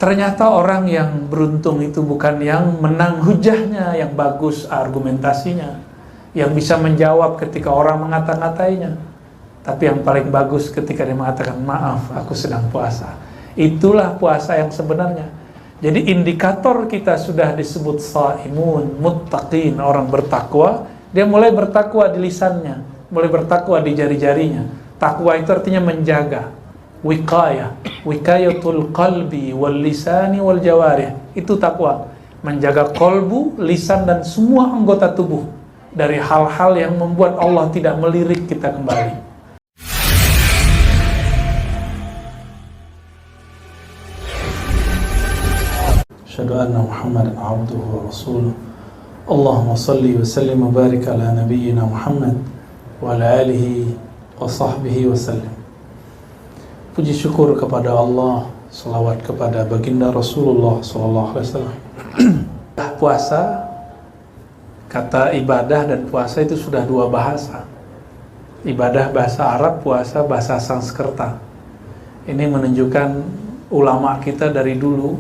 Ternyata orang yang beruntung itu bukan yang menang hujahnya, yang bagus argumentasinya, yang bisa menjawab ketika orang mengata-ngatainya, tapi yang paling bagus ketika dia mengatakan, maaf, aku sedang puasa. Itulah puasa yang sebenarnya. Jadi indikator kita sudah disebut shaimun, muttaqin, orang bertakwa. Dia mulai bertakwa di lisannya, mulai bertakwa di jari-jarinya. Takwa itu artinya menjaga, wiqayah, wiqayatul qalbi wal lisani wal jawarih. Itu takwa, menjaga kolbu, lisan dan semua anggota tubuh dari hal-hal yang membuat Allah tidak melirik kita kembali. Asyhadu anna Muhammadan abduhu wa rasuluh. Allahumma salli wa sallim wa barik ala nabiyyina Muhammad wa ala alihi wa sahbihi wa sallim. Puji syukur kepada Allah, salawat kepada baginda Rasulullah sallallahu alaihi wasallam. Puasa, kata ibadah dan puasa itu sudah dua bahasa. Ibadah bahasa Arab, puasa bahasa Sanskerta. Ini menunjukkan ulama kita dari dulu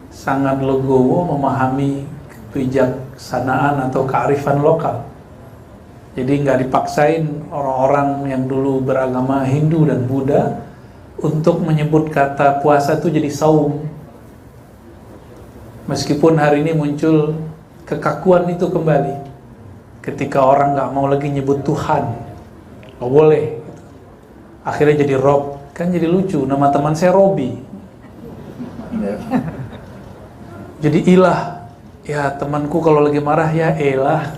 sangat legowo memahami kebijaksanaan atau kearifan lokal. Jadi nggak dipaksain orang-orang yang dulu beragama Hindu dan Buddha untuk menyebut kata puasa itu jadi saum. Meskipun hari ini muncul kekakuan itu kembali, ketika orang nggak mau lagi nyebut Tuhan, nggak boleh. Akhirnya jadi Rob, kan jadi lucu. Nama teman saya Robi. Jadi ilah. Ya temanku kalau lagi marah ya elah.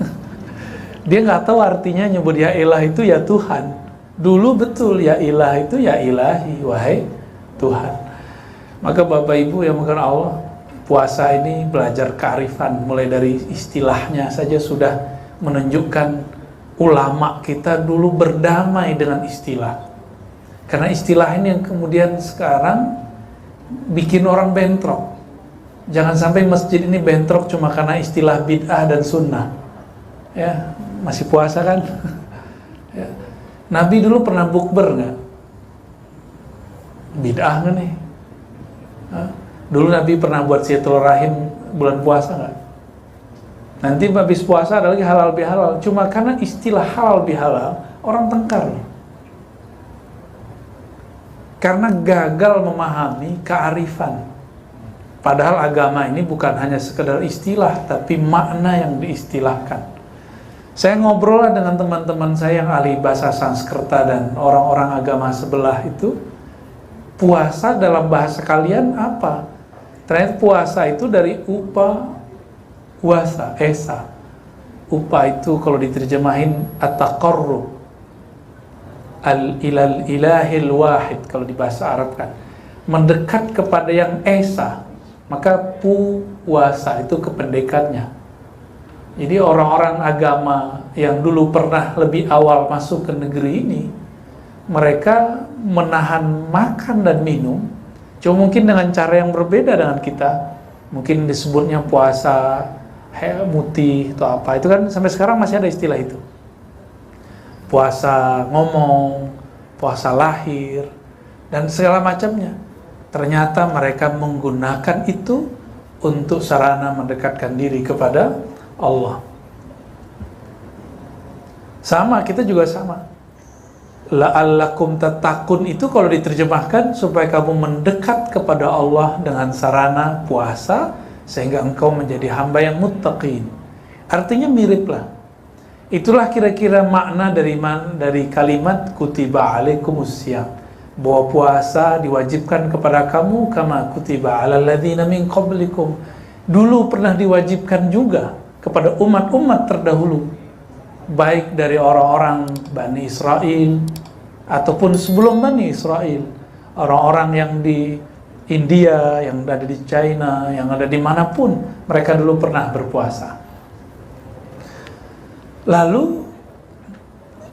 Dia nggak tahu artinya nyebut ya elah itu ya Tuhan. Dulu betul ya ilah itu ya ilahi, wahai Tuhan. Maka Bapak Ibu yang mengenal Allah, puasa ini belajar kearifan, mulai dari istilahnya saja sudah menunjukkan ulama kita dulu berdamai dengan istilah. Karena istilah ini yang kemudian sekarang bikin orang bentrok. Jangan sampai masjid ini bentrok cuma karena istilah bid'ah dan sunnah. Ya, masih puasa kan? Ya. Nabi dulu pernah bukber nggak? Bid'ah nggak nih? Hah? Dulu Nabi pernah buat silaturahim bulan puasa nggak? Nanti habis puasa ada lagi halal bihalal. Cuma karena istilah halal bihalal orang tengkar. Karena gagal memahami kearifan. Padahal agama ini bukan hanya sekedar istilah, tapi makna yang diistilahkan. Saya ngobrol dengan teman-teman saya yang ahli bahasa Sanskerta dan orang-orang agama sebelah itu. Puasa dalam bahasa kalian apa? Ternyata puasa itu dari upa, puasa, esa. Upa itu kalau diterjemahin at-taqarrub ilal ilahil wahid, kalau di bahasa Arab kan mendekat kepada yang esa. Maka puasa itu kependekannya. Jadi orang-orang agama yang dulu pernah lebih awal masuk ke negeri ini, mereka menahan makan dan minum, cuma mungkin dengan cara yang berbeda dengan kita. Mungkin disebutnya puasa mutih atau apa. Itu kan sampai sekarang masih ada istilah itu. Puasa ngomong, puasa lahir, dan segala macamnya. Ternyata mereka menggunakan itu untuk sarana mendekatkan diri kepada Allah. Sama, kita juga sama. La'allakum tattaqun itu kalau diterjemahkan supaya kamu mendekat kepada Allah dengan sarana puasa sehingga engkau menjadi hamba yang muttaqin. Artinya mirip lah. Itulah kira-kira makna dari kalimat kutiba alaikumusiyam. Bahwa puasa diwajibkan kepada kamu kama kutiba alal ladzina min qablikum. Dulu pernah diwajibkan juga kepada umat-umat terdahulu, baik dari orang-orang Bani Israel ataupun sebelum Bani Israel, orang-orang yang di India, yang ada di China, yang ada dimanapun, mereka dulu pernah berpuasa. Lalu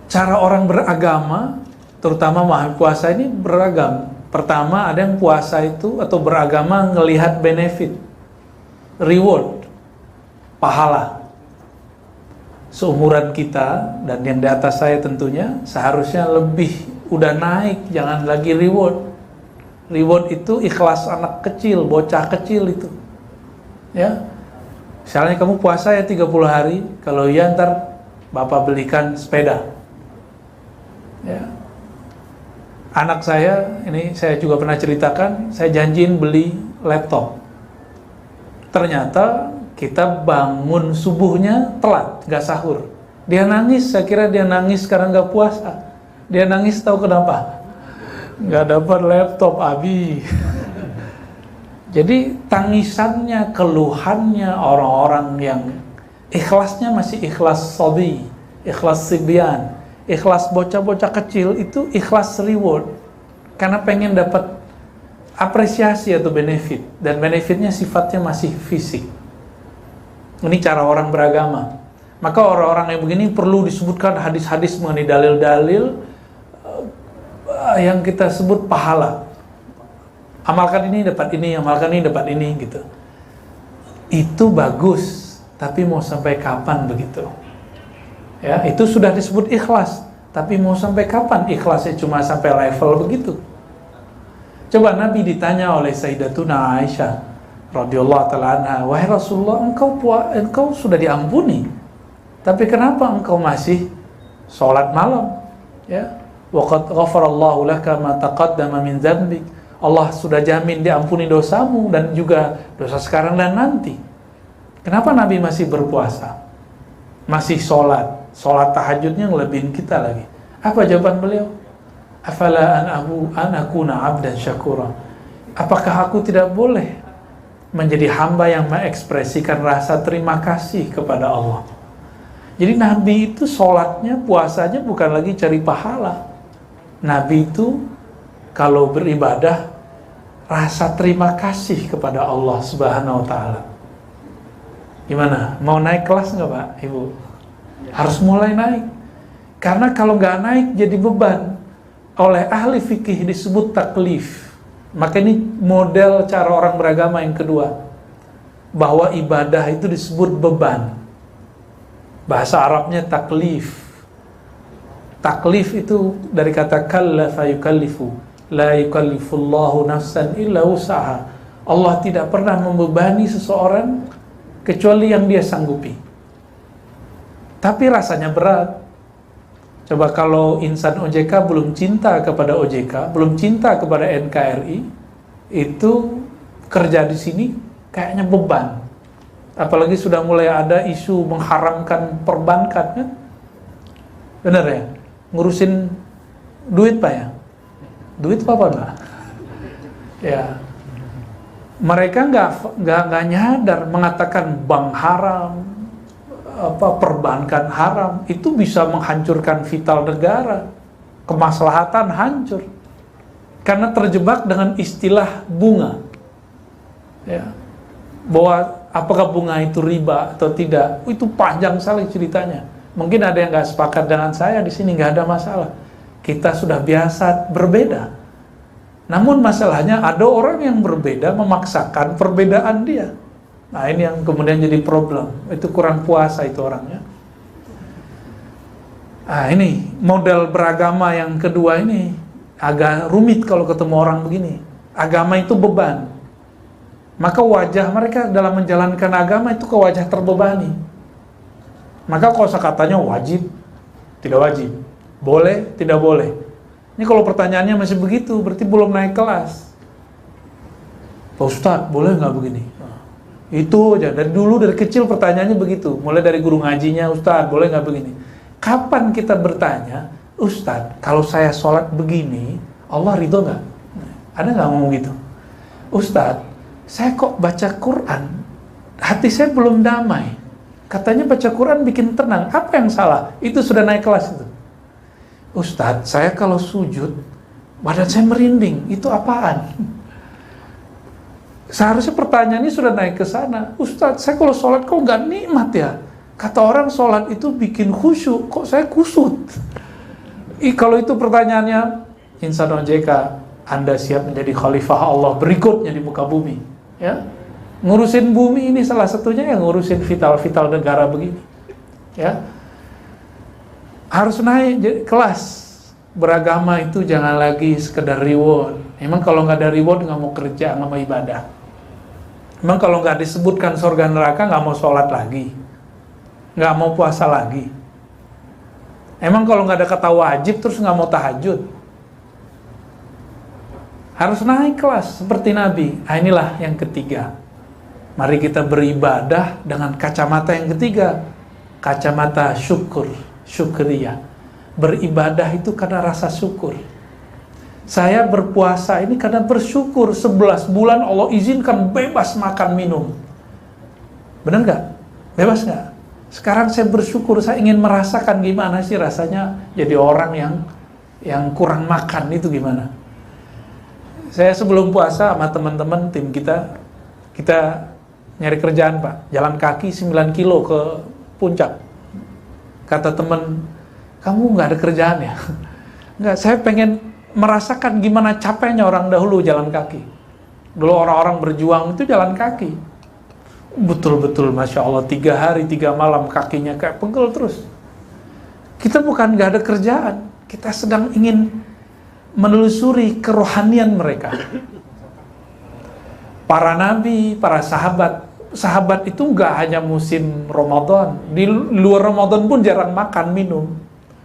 cara orang beragama terutama memahami puasa ini beragam. Pertama, ada yang puasa itu atau beragama ngelihat benefit, reward, pahala. Seumuran kita dan yang di atas saya tentunya seharusnya lebih udah naik, jangan lagi reward. Reward itu ikhlas anak kecil, bocah kecil itu. Ya. Misalnya kamu puasa ya 30 hari, kalau iya ntar bapak belikan sepeda. Ya. Anak saya, ini saya juga pernah ceritakan, saya janjiin beli laptop. Ternyata kita bangun subuhnya telat, gak sahur. Dia nangis, saya kira dia nangis karena gak puasa. Dia nangis tahu kenapa? Gak dapat laptop, Abi. Jadi tangisannya, keluhannya orang-orang yang ikhlasnya masih ikhlas sobi, ikhlas sibyan, ikhlas bocah-bocah kecil, itu ikhlas reward. Karena pengen dapat apresiasi atau benefit. Dan benefitnya sifatnya masih fisik. Ini cara orang beragama. Maka orang-orang yang begini perlu disebutkan hadis-hadis mengenai dalil-dalil yang kita sebut pahala. Amalkan ini dapat ini, amalkan ini dapat ini gitu. Itu bagus, tapi mau sampai kapan begitu? Ya, itu sudah disebut ikhlas, tapi mau sampai kapan ikhlasnya cuma sampai level begitu? Coba Nabi ditanya oleh Sayyidatuna Aisyah radhiyallahu taala anha, "Wahai Rasulullah, engkau sudah diampuni, tapi kenapa engkau masih sholat malam?" Ya, wa qad ghafarallahu laka ma taqaddama min dzambik. Allah sudah jamin diampuni dosamu dan juga dosa sekarang dan nanti. Kenapa Nabi masih berpuasa? Masih sholat tahajudnya ngelebihin kita lagi. Apa jawaban beliau? Afala an akuna abdan syakura. Apakah aku tidak boleh menjadi hamba yang mengekspresikan rasa terima kasih kepada Allah? Jadi Nabi itu sholatnya, puasanya bukan lagi cari pahala. Nabi itu kalau beribadah rasa terima kasih kepada Allah Subhanahu wa taala. Gimana? Mau naik kelas nggak Pak, Ibu? Harus mulai naik. Karena kalau nggak naik jadi beban. Oleh ahli fikih disebut taklif. Maka ini model cara orang beragama yang kedua. Bahwa ibadah itu disebut beban. Bahasa Arabnya taklif. Taklif itu dari kata kallafa yukallifu. La yukallifullahu nafsan illa usaha. Allah tidak pernah membebani seseorang kecuali yang dia sanggupi. Tapi rasanya berat. Coba kalau insan OJK belum cinta kepada OJK, belum cinta kepada NKRI, itu kerja di sini kayaknya beban. Apalagi sudah mulai ada isu mengharamkan perbankan kan? Benar ya? Ngurusin duit Pak ya? Duit apa Pak? Ya. Mereka nggak nyadar mengatakan bank haram, perbankan haram, itu bisa menghancurkan vital negara, kemaslahatan hancur karena terjebak dengan istilah bunga. Ya. Bahwa apakah bunga itu riba atau tidak, itu panjang sekali ceritanya. Mungkin ada yang nggak sepakat dengan saya di sini, nggak ada masalah. Kita sudah biasa berbeda. Namun masalahnya ada orang yang berbeda memaksakan perbedaan dia. Nah ini yang kemudian jadi problem. Itu kurang puasa itu orangnya. Nah ini model beragama yang kedua ini agak rumit kalau ketemu orang begini. Agama itu beban. Maka wajah mereka dalam menjalankan agama itu ke wajah terbebani. Maka kosakatanya wajib, tidak wajib, boleh, tidak boleh. Ini kalau pertanyaannya masih begitu, berarti belum naik kelas. Pak Ustadz, boleh nggak begini? Itu aja, dari dulu, dari kecil pertanyaannya begitu. Mulai dari guru ngajinya, Ustadz, boleh nggak begini? Kapan kita bertanya, Ustadz, kalau saya sholat begini, Allah ridho nggak? Ada nggak ngomong gitu? Ustadz, saya kok baca Quran, hati saya belum damai. Katanya baca Quran bikin tenang, apa yang salah? Itu sudah naik kelas itu. Ustadz, saya kalau sujud, badan saya merinding, itu apaan? Seharusnya pertanyaannya sudah naik ke sana. Ustadz, saya kalau sholat kok nggak nikmat ya? Kata orang sholat itu bikin khusyuk, kok saya kusut? Kalau itu pertanyaannya, insan OJK, Anda siap menjadi khalifah Allah berikutnya di muka bumi. Ya? Ngurusin bumi ini salah satunya yang ngurusin vital-vital negara begini. Ya? Harus naik kelas. beragama itu jangan lagi sekedar reward. Emang kalau nggak ada reward nggak mau kerja, nggak mau ibadah. Emang kalau nggak disebutkan surga neraka nggak mau sholat lagi, nggak mau puasa lagi. Emang kalau nggak ada kata wajib terus nggak mau tahajud. Harus naik kelas seperti Nabi. Nah, inilah yang ketiga. Mari kita beribadah dengan kacamata yang ketiga, kacamata syukriyah. Beribadah itu karena rasa syukur. Saya berpuasa ini karena bersyukur 11 bulan Allah izinkan bebas makan minum. Benar nggak? Bebas nggak? Sekarang saya bersyukur, saya ingin merasakan gimana sih rasanya jadi orang yang kurang makan itu gimana. Saya sebelum puasa sama teman-teman tim kita nyari kerjaan Pak, jalan kaki 9 kilo ke puncak. Kata teman, kamu nggak ada kerjaan ya? Nggak, saya pengen merasakan gimana capeknya orang dahulu jalan kaki. Dulu orang-orang berjuang itu jalan kaki. Betul-betul Masya Allah, 3 hari 3 malam kakinya kayak pegel terus. Kita bukan nggak ada kerjaan, kita sedang ingin menelusuri kerohanian mereka. Para nabi, para sahabat itu nggak hanya musim Ramadan, di luar Ramadan pun jarang makan minum.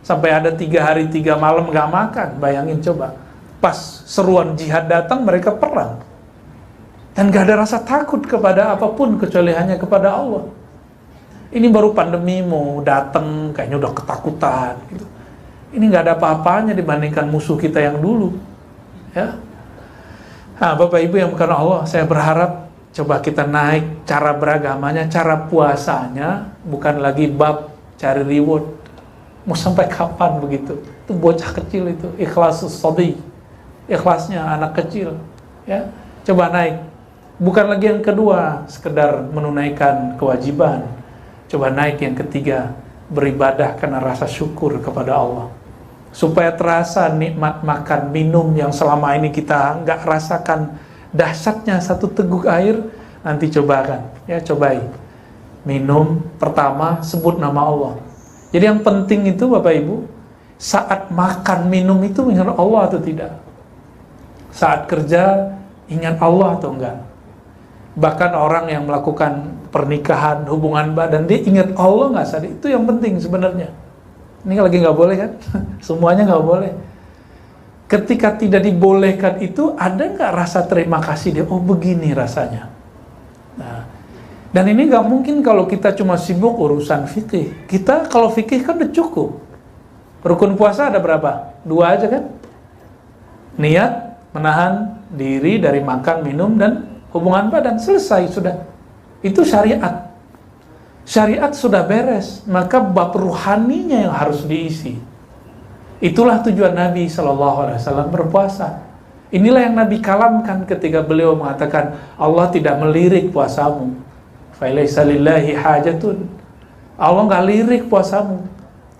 Sampai ada 3 hari 3 malam nggak makan. Bayangin coba, pas seruan jihad datang mereka perang dan nggak ada rasa takut kepada apapun kecuali hanya kepada Allah. Ini baru pandemi mau datang kayaknya udah ketakutan gitu. Ini nggak ada apa-apanya dibandingkan musuh kita yang dulu, ya. Nah, Bapak Ibu yang bukan Allah, saya berharap coba kita naik cara beragamanya, cara puasanya, bukan lagi bab cari reward. Mau sampai kapan begitu? Itu bocah kecil itu, ikhlasus sobi, ikhlasnya anak kecil, ya. Coba naik, bukan lagi yang kedua, sekedar menunaikan kewajiban. Coba naik yang ketiga, beribadah karena rasa syukur kepada Allah. Supaya terasa nikmat makan minum yang selama ini kita nggak rasakan dahsyatnya satu teguk air, nanti cobakan, ya, cobain. Minum pertama sebut nama Allah. Jadi yang penting itu Bapak Ibu, saat makan minum itu ingat Allah atau tidak? Saat kerja ingat Allah atau enggak? Bahkan orang yang melakukan pernikahan, hubungan badan, dia ingat Allah nggak sadar? Itu yang penting sebenarnya. Ini lagi nggak boleh kan? Semuanya nggak boleh. Ketika tidak dibolehkan itu, ada nggak rasa terima kasih dia? Oh begini rasanya. Nah, dan ini nggak mungkin kalau kita cuma sibuk urusan fikih. Kita kalau fikih kan udah cukup. Rukun puasa ada berapa? 2 aja kan? Niat, menahan diri dari makan, minum, dan hubungan badan. Selesai sudah. Itu syariat. Syariat sudah beres, maka bab ruhaninya yang harus diisi. Itulah tujuan Nabi SAW berpuasa. Inilah yang Nabi kalamkan ketika beliau mengatakan Allah tidak melirik puasamu. Falaisa lillahi hajatun. Allah nggak lirik puasamu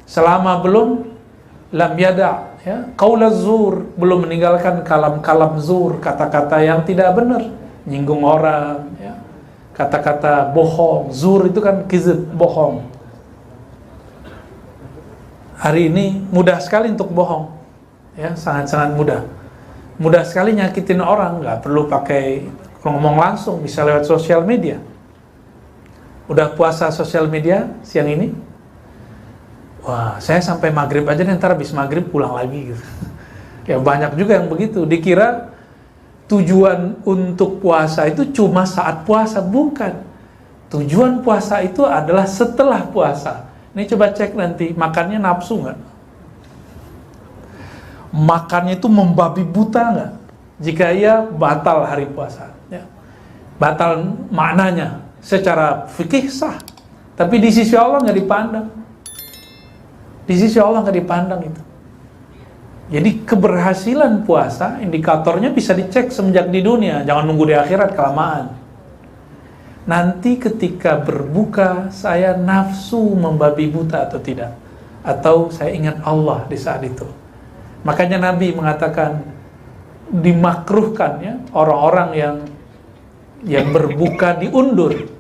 selama belum lam yada, ya, qaulaz zur, belum meninggalkan kalam-kalam zur, kata-kata yang tidak benar, nyinggung orang, ya. Kata-kata bohong, zur itu kan kizib, bohong. Hari ini mudah sekali untuk bohong, ya, sangat-sangat mudah. Mudah sekali nyakitin orang, nggak perlu pakai ngomong langsung, bisa lewat sosial media. Udah puasa sosial media siang ini? Wah, saya sampai maghrib aja, ntar habis maghrib pulang lagi gitu. Ya banyak juga yang begitu, dikira tujuan untuk puasa itu cuma saat puasa. Bukan. Tujuan puasa itu adalah setelah puasa. Ini coba cek nanti, makannya nafsu nggak? Makannya itu membabi buta nggak? Jika iya, batal hari puasa, ya. Batal maknanya, secara fikih sah. Tapi di sisi Allah nggak dipandang. Di sisi Allah nggak dipandang itu. Jadi keberhasilan puasa, indikatornya bisa dicek semenjak di dunia, jangan nunggu di akhirat, kelamaan. Nanti ketika berbuka, saya nafsu membabi buta atau tidak? Atau saya ingat Allah di saat itu? Makanya Nabi mengatakan, dimakruhkan, ya, orang-orang yang berbuka diundur.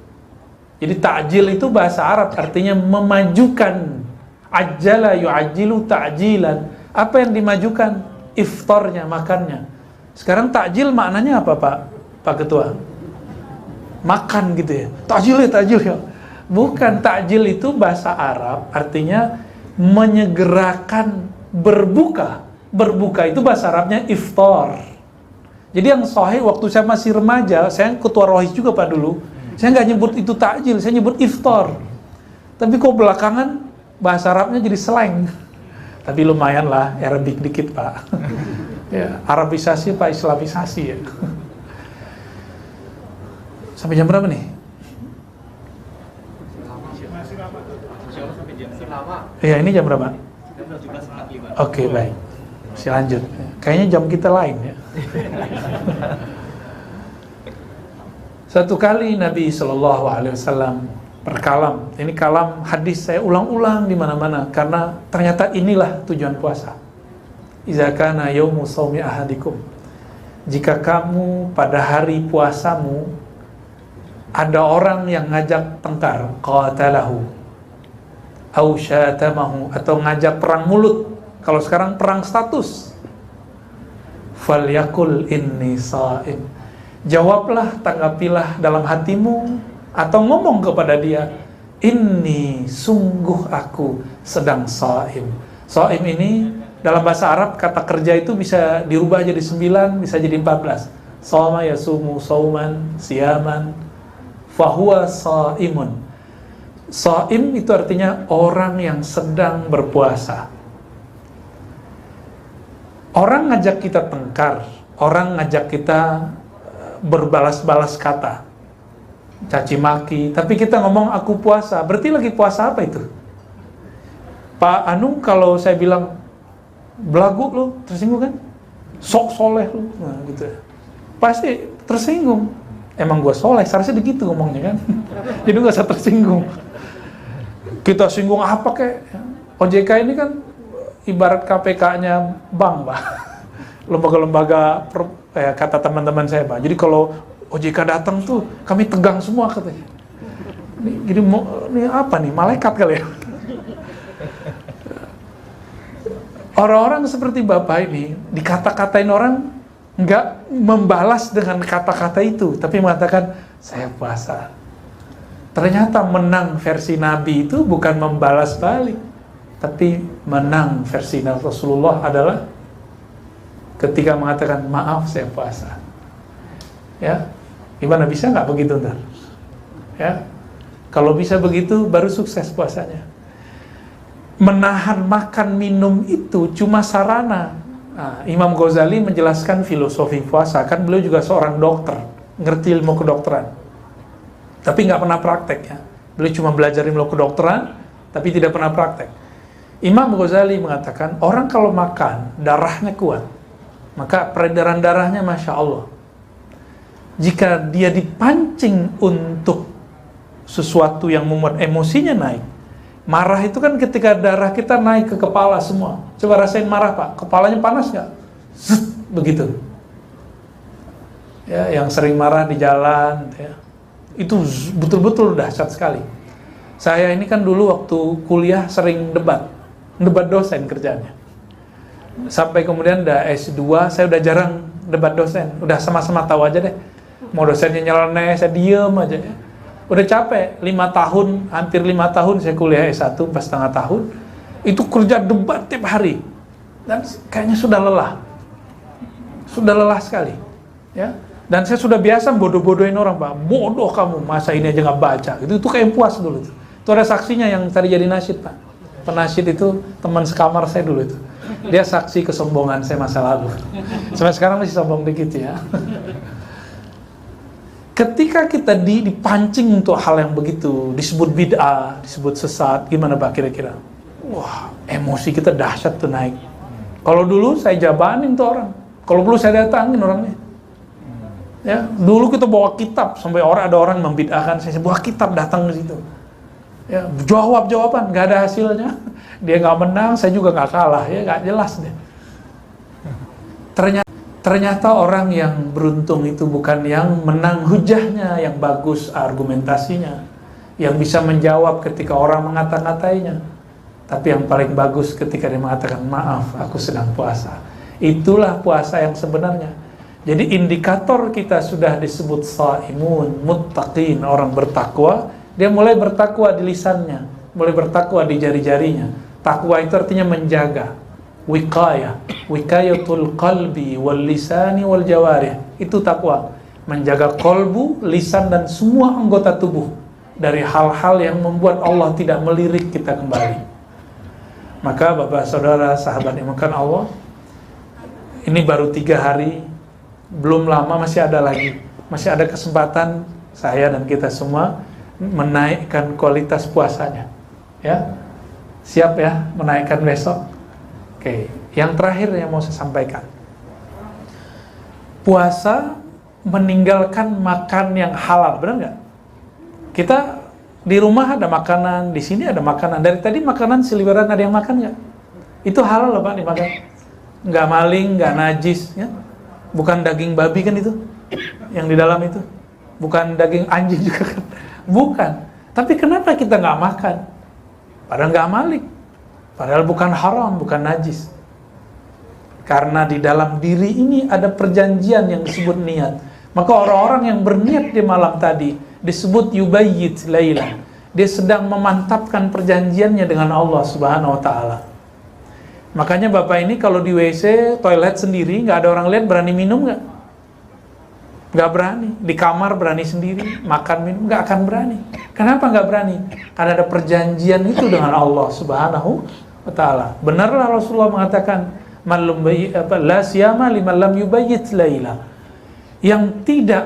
Jadi ta'jil itu bahasa Arab, artinya memajukan. Ajjala yu'ajjilu ta'jilan. Apa yang dimajukan? Iftarnya, makannya. Sekarang takjil maknanya apa, Pak Ketua? Makan gitu ya. Takjil ya. Bukan, takjil itu bahasa Arab artinya menyegerakan berbuka. Berbuka itu bahasa Arabnya iftar. Jadi yang sahih waktu saya masih remaja, saya ketua rohis juga Pak dulu. Saya nggak nyebut itu takjil, saya nyebut iftar. Tapi kok belakangan bahasa Arabnya jadi slang. Tapi lumayan lah, Arabik dikit Pak. Ya, Arabisasi Pak, Islamisasi ya. Sampai jam berapa nih? Ya, ini jam berapa? Oke, baik. Masih lanjut. Kayaknya jam kita lain ya. Satu kali Nabi SAW berkalam. Ini kalam hadis saya ulang-ulang di mana-mana karena ternyata inilah tujuan puasa. Iza kana yaumu shaumi ahadikum. Jika kamu pada hari puasamu ada orang yang ngajak tengkar, qatalahu au syatamahu, atau ngajak perang mulut. Kalau sekarang perang status. Falyakul inni sha'im. Jawablah, tanggapilah dalam hatimu atau ngomong kepada dia, inni sungguh aku sedang sha'im. Sha'im ini dalam bahasa Arab kata kerja itu bisa dirubah jadi 9, bisa jadi 14. Shama yasumu sauman, siyaman, fahuwa sha'imun. Sha'im itu artinya orang yang sedang berpuasa. Orang ngajak kita tengkar, orang ngajak kita berbalas-balas kata, caci maki, tapi kita ngomong aku puasa, berarti lagi puasa apa itu? Pak Anung kalau saya bilang belagu lu, tersinggung kan? Sok soleh lu, nah gitu. Pasti tersinggung. Emang gua soleh, seharusnya begitu ngomongnya kan? Jadi nggak usah tersinggung. Kita singgung apa kek? OJK ini kan ibarat KPK-nya bank, Pak. Lembaga-lembaga, kata teman-teman saya, Pak. Jadi kalau OJK datang tuh, kami tegang semua katanya. Ini apa nih? Malaikat kali ya? Orang-orang seperti Bapak ini, dikata-katain orang, nggak membalas dengan kata-kata itu, tapi mengatakan, saya puasa. Ternyata menang versi Nabi itu bukan membalas balik. Tapi menang versi Rasulullah adalah ketika mengatakan maaf saya puasa. Ya, gimana bisa nggak begitu ntar? Ya, kalau bisa begitu baru sukses puasanya. Menahan makan minum itu cuma sarana. Nah, Imam Ghazali menjelaskan filosofi puasa, kan beliau juga seorang dokter, ngerti ilmu kedokteran, tapi nggak pernah praktek ya. Beliau cuma belajar ilmu kedokteran, tapi tidak pernah praktek. Imam Ghazali mengatakan, orang kalau makan, darahnya kuat, maka peredaran darahnya Masya Allah. Jika dia dipancing untuk sesuatu yang membuat emosinya naik, marah itu kan ketika darah kita naik ke kepala semua. Coba rasain marah Pak, kepalanya panas nggak? Begitu. Ya, yang sering marah di jalan, ya, itu betul-betul dahsyat sekali. Saya ini kan dulu waktu kuliah sering debat dosen kerjanya. Sampai kemudian udah S2, saya udah jarang debat dosen. Udah sama-sama tahu aja deh. Mau dosennya nyeleneh, saya diem aja. Udah capek, 5 tahun, hampir 5 tahun saya kuliah S1, 4,5 tahun. Itu kerja debat tiap hari. Dan kayaknya sudah lelah. Sudah lelah sekali. Ya. Dan saya sudah biasa bodoh-bodohin orang, Pak. Bodoh kamu, masa ini aja nggak baca. Itu kayak puas dulu. Itu ada saksinya yang tadi jadi nasyid, Pak. Penasyid itu teman sekamar saya dulu itu. Dia saksi kesombongan saya masa lalu. Sampai sekarang masih sombong dikit ya. Ketika kita dipancing untuk hal yang begitu, disebut bid'ah, disebut sesat, gimana Pak kira-kira? Wah, emosi kita dahsyat tuh naik. Kalau dulu saya jabanin tuh orang. Kalau perlu saya datangin orangnya. Ya, dulu kita bawa kitab sampai ada orang membid'ahkan saya bawa kitab datang ke situ. Ya, jawaban nggak ada hasilnya, dia nggak menang, saya juga nggak kalah, ya nggak jelas deh. Ternyata orang yang beruntung itu bukan yang menang hujahnya, yang bagus argumentasinya, yang bisa menjawab ketika orang mengata-ngatainya, Tapi yang paling bagus ketika dia mengatakan, maaf, aku sedang puasa. Itulah puasa yang sebenarnya. Jadi indikator kita sudah disebut shaimun, muttaqin, orang bertakwa. Dia mulai bertakwa di lisannya, mulai bertakwa di jari-jarinya. Takwa itu artinya menjaga, wiqayah, wiqayatul qalbi wal lisani wal jawarih. Itu takwa, menjaga kolbu, lisan dan semua anggota tubuh dari hal-hal yang membuat Allah tidak melirik kita kembali. Maka Bapak Saudara sahabat yang dimuliakan Allah, ini baru 3 hari, belum lama masih ada lagi, masih ada kesempatan saya dan kita semua menaikkan kualitas puasanya, ya. Siap ya menaikkan besok. Oke, yang terakhir yang mau saya sampaikan, puasa meninggalkan makan yang halal, benar nggak? Kita di rumah ada makanan, di sini ada makanan. Dari tadi makanan seliweran ada yang makan nggak? Itu halal loh Pak dimakan. Nggak maling, nggak najis, ya. Bukan daging babi kan itu, yang di dalam itu. Bukan daging anjing juga kan. Bukan. Tapi kenapa kita nggak makan? Padahal nggak maling. Padahal bukan haram, bukan najis. Karena di dalam diri ini ada perjanjian yang disebut niat. Maka orang-orang yang berniat di malam tadi disebut yubayyit laila. Dia sedang memantapkan perjanjiannya dengan Allah Subhanahu wa taala. Makanya Bapak ini kalau di WC, toilet sendiri, nggak ada orang lihat, berani minum nggak? Nggak berani. Di kamar berani sendiri, makan minum nggak akan berani. Kenapa nggak berani? Karena ada perjanjian itu dengan Allah Subhanahu wa taala. Benarlah Rasulullah mengatakan, la siyama liman lam yubayyit laila. Yang tidak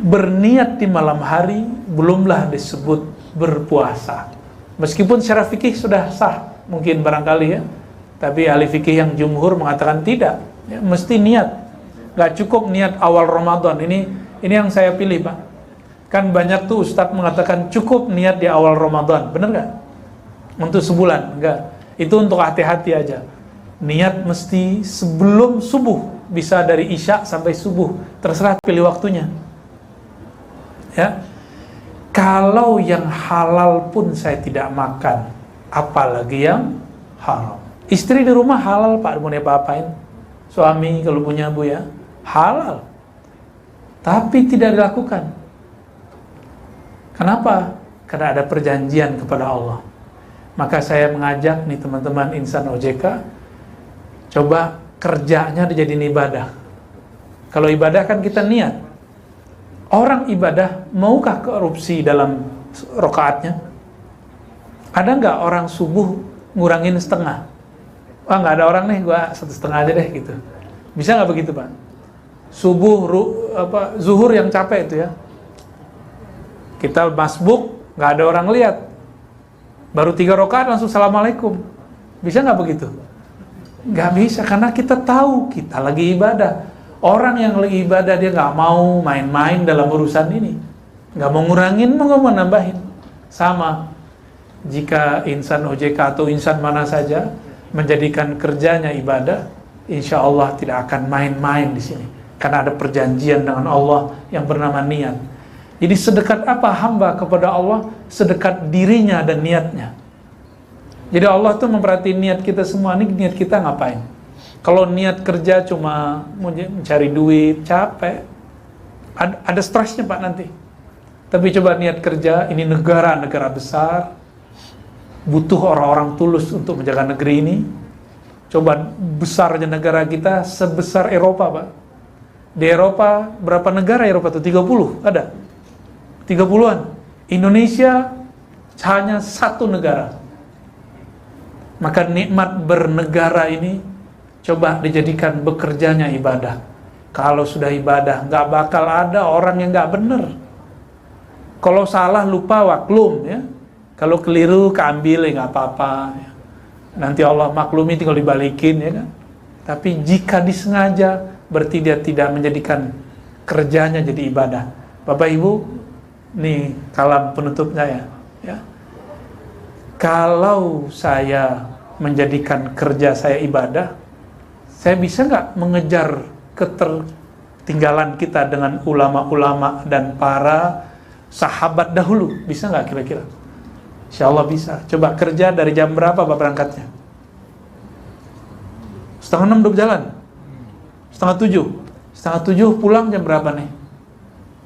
berniat di malam hari belumlah disebut berpuasa. Meskipun secara fikih sudah sah, mungkin barangkali ya, tapi ahli fikih yang jumhur mengatakan tidak, ya, mesti niat. Gak cukup niat awal Ramadan. Ini yang saya pilih Pak. Kan banyak tuh Ustadz mengatakan cukup niat di awal Ramadan, bener gak? Untuk sebulan, enggak. Itu untuk hati-hati aja. Niat mesti sebelum subuh, bisa dari Isya sampai subuh, terserah pilih waktunya. Ya. Kalau yang halal pun saya tidak makan, apalagi yang haram. Istri di rumah halal Pak, mau apa-apain. Suami kalau punya Bu ya, halal. Tapi tidak dilakukan. Kenapa? Karena ada perjanjian kepada Allah. Maka saya mengajak nih teman-teman insan OJK, coba kerjanya dijadiin ibadah. Kalau ibadah kan kita niat. Orang ibadah, maukah korupsi dalam rakaatnya? Ada nggak orang subuh ngurangin setengah? Wah nggak ada orang nih, gua 1,5 aja deh gitu. Bisa nggak begitu Pak? Subuh, zuhur yang capek itu ya. Kita masbuk, nggak ada orang lihat. Baru 3 rakaat langsung assalamualaikum. Bisa nggak begitu? Nggak bisa, karena kita tahu kita lagi ibadah. Orang yang lagi ibadah dia nggak mau main-main dalam urusan ini, nggak mau ngurangin, nggak mau nambahin. Sama, jika insan OJK atau insan mana saja menjadikan kerjanya ibadah, insya Allah tidak akan main-main di sini, karena ada perjanjian dengan Allah yang bernama niat. Jadi sedekat apa hamba kepada Allah, sedekat dirinya dan niatnya. Jadi Allah tuh memperhatiin niat kita semua. Ini niat kita ngapain? Kalau niat kerja cuma mencari duit, capek, ada stresnya Pak nanti. Tapi coba niat kerja, ini negara besar, butuh orang-orang tulus untuk menjaga negeri ini. Coba besarnya negara kita sebesar Eropa Pak. Di Eropa, berapa negara Eropa itu? 30, ada? 30-an. Indonesia hanya 1 negara. Maka nikmat bernegara ini coba dijadikan bekerjanya ibadah. Kalau sudah ibadah, nggak bakal ada orang yang nggak benar. Kalau salah lupa waklum ya. Kalau keliru keambil ya nggak apa-apa. Ya. Nanti Allah maklumi, tinggal dibalikin ya kan. Tapi jika disengaja, berarti dia tidak menjadikan kerjanya jadi ibadah. Bapak Ibu, nih kalam penutupnya ya. Kalau saya menjadikan kerja saya ibadah, saya bisa nggak mengejar ketertinggalan kita dengan ulama-ulama dan para sahabat dahulu? Bisa nggak kira-kira? Insya Allah bisa. Coba kerja dari jam berapa Pak berangkatnya? 6:30 udah berjalan. 6:30. 6:30 pulang jam berapa nih?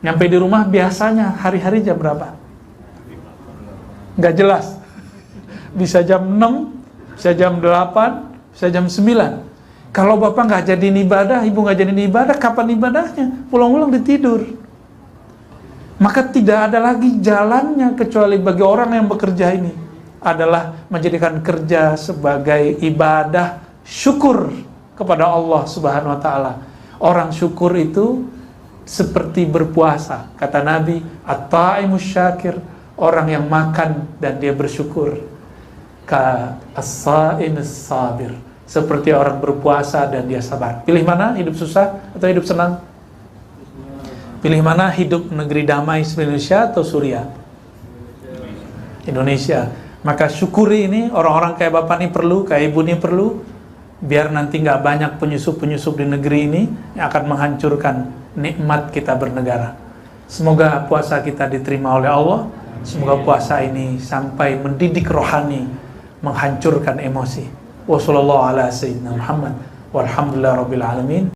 Nyampe di rumah biasanya hari-hari jam berapa? Nggak jelas. Bisa jam 6, bisa jam 8, bisa jam 9. Kalau Bapak nggak jadi ibadah, Ibu nggak jadi ibadah, kapan ibadahnya? Pulang-pulang ditidur. Maka tidak ada lagi jalannya kecuali bagi orang yang bekerja ini adalah menjadikan kerja sebagai ibadah syukur kepada Allah Subhanahu wa taala. Orang syukur itu seperti berpuasa. Kata Nabi, at-ta'imus syakir, orang yang makan dan dia bersyukur. Ka as-sa'imus sabir, seperti orang berpuasa dan dia sabar. Pilih mana? Hidup susah atau hidup senang? Pilih mana? Hidup negeri damai seperti Indonesia atau Suriah? Indonesia. Maka syukuri ini, orang-orang kayak Bapak ini perlu, kayak Ibu ini perlu, biar nanti nggak banyak penyusup-penyusup di negeri ini yang akan menghancurkan nikmat kita bernegara. Semoga puasa kita diterima oleh Allah. Semoga puasa ini sampai mendidik rohani, menghancurkan emosi. Wassallallahu ala sayyidina Muhammad walhamdulillah rabbil alamin.